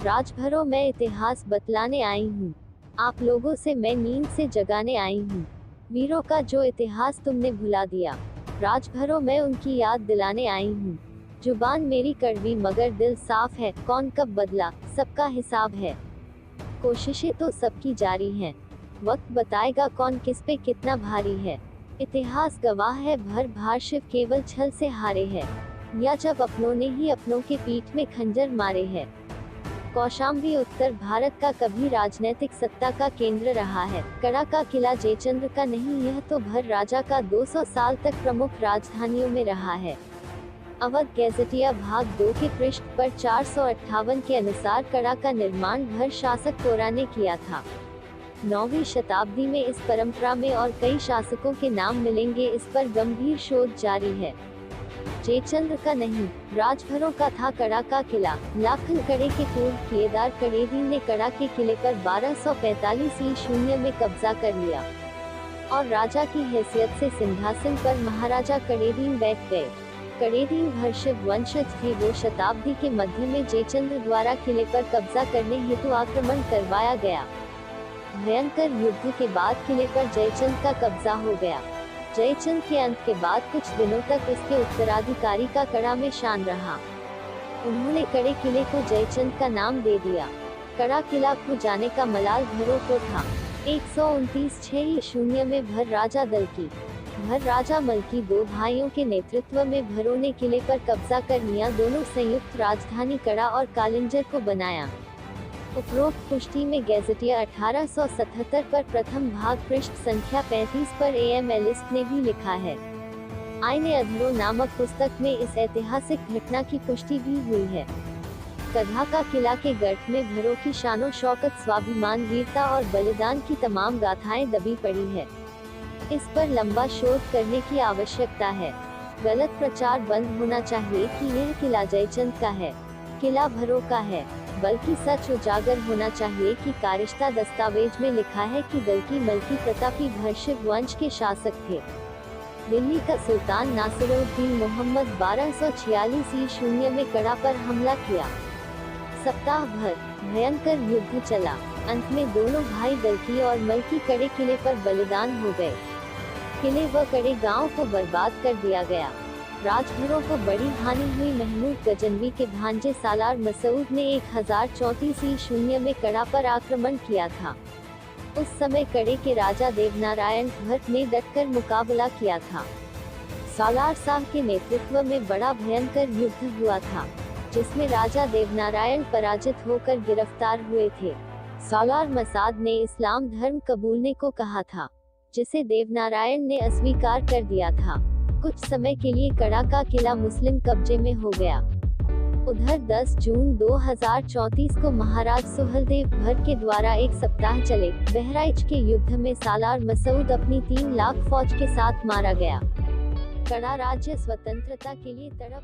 राजभरों मैं इतिहास बतलाने आई हूँ। आप लोगों से मैं नींद से जगाने आई हूँ। वीरों का जो इतिहास तुमने भुला दिया, राजभरों मैं उनकी याद दिलाने आई हूँ। जुबान मेरी कड़वी मगर दिल साफ है, कौन कब बदला सबका हिसाब है। कोशिशें तो सबकी जारी हैं, वक्त बताएगा कौन किस पे कितना भारी है। इतिहास गवाह है भर भार शिव केवल छल से हारे है, या जब अपनों ने ही अपनों के पीठ में खंजर मारे है। कौशाम्बी उत्तर भारत का कभी राजनैतिक सत्ता का केंद्र रहा है। कड़ा का किला जयचंद्र का नहीं, यह तो भर राजा का 200 साल तक प्रमुख राजधानियों में रहा है। अवध गैजेटिया भाग 2 के पृष्ठ पर 458 के अनुसार कड़ा का निर्माण भर शासक कोरा ने किया था। 9वीं शताब्दी में इस परंपरा में और कई शासकों के नाम मिलेंगे, इस पर गंभीर शोध जारी है। जयचंद्र का नहीं, राजभरों का था कड़ा का किला। लाखन कड़े के पूर्व किएदार कड़ेदीन ने कड़ा के किले पर 1245 ईस्वी में कब्जा कर लिया और राजा की हैसियत से सिंहासन पर महाराजा कड़ेदीन बैठ गए। कड़ेदीन भरशिव वंशज थे। वो शताब्दी के मध्य में जयचंद्र द्वारा किले पर कब्जा करने हेतु आक्रमण करवाया गया। भयंकर युद्ध के बाद किले पर जयचंद का कब्जा हो गया। जयचंद के अंत के बाद कुछ दिनों तक इसके उत्तराधिकारी का कड़ा में शान रहा। उन्होंने कड़े किले को जयचंद का नाम दे दिया। कड़ा किला खो जाने का मलाल भरों को था। 129 ईस्वी में भर राजा दलकी भर राजा मलकी दो भाइयों के नेतृत्व में भरों ने किले पर कब्जा कर लिया। दोनों संयुक्त राजधानी कड़ा और कालिंजर को बनाया। उपरोक्त पुष्टि में गैजेटिया 1877 पर प्रथम भाग पृष्ठ संख्या 35 पर AM एलिस्ट ने भी लिखा है। आईने अधरों नामक पुस्तक में इस ऐतिहासिक घटना की पुष्टि भी हुई है। कधा का किला के गर्त में भरों की शानो शौकत, स्वाभिमान, वीरता और बलिदान की तमाम गाथाएं दबी पड़ी है। इस पर लंबा शोध करने की आवश्यकता है। गलत प्रचार बंद होना चाहिए कि यह किला जयचंद का है, किला भरों का है, बल्कि सच उजागर होना चाहिए कि कारिश्ता दस्तावेज में लिखा है कि दलकी मलकी प्रतापी भरशिव वंश के शासक थे। दिल्ली का सुल्तान नासिरुद्दीन मोहम्मद 1246 ईस्वी में कड़ा पर हमला किया। सप्ताह भर भयंकर युद्ध चला। अंत में दोनों भाई दलकी और मलकी कड़े किले पर बलिदान हो गए। किले व कड़े गांव को बर्बाद कर दिया गया। राजभरों को बड़ी हानि हुई। महमूद गजनवी के भांजे सालार मसूद ने 1034 ईस्वी में कड़ा पर आक्रमण किया था। उस समय कड़े के राजा देवनारायण भट्ट ने डटकर मुकाबला किया था। सालार शाह के नेतृत्व में बड़ा भयंकर युद्ध हुआ था, जिसमें राजा देवनारायण पराजित होकर गिरफ्तार हुए थे। सालार मसाद ने इस्लाम धर्म कबूलने को कहा था, जिसे देवनारायण ने अस्वीकार कर दिया था। कुछ समय के लिए कड़ा का किला मुस्लिम कब्जे में हो गया। उधर 10 जून 2034 को महाराज सुहलदेव भर के द्वारा एक सप्ताह चले बहराइच के युद्ध में सालार मसूद अपनी 3 लाख फौज के साथ मारा गया। कड़ा राज्य स्वतंत्रता के लिए तड़प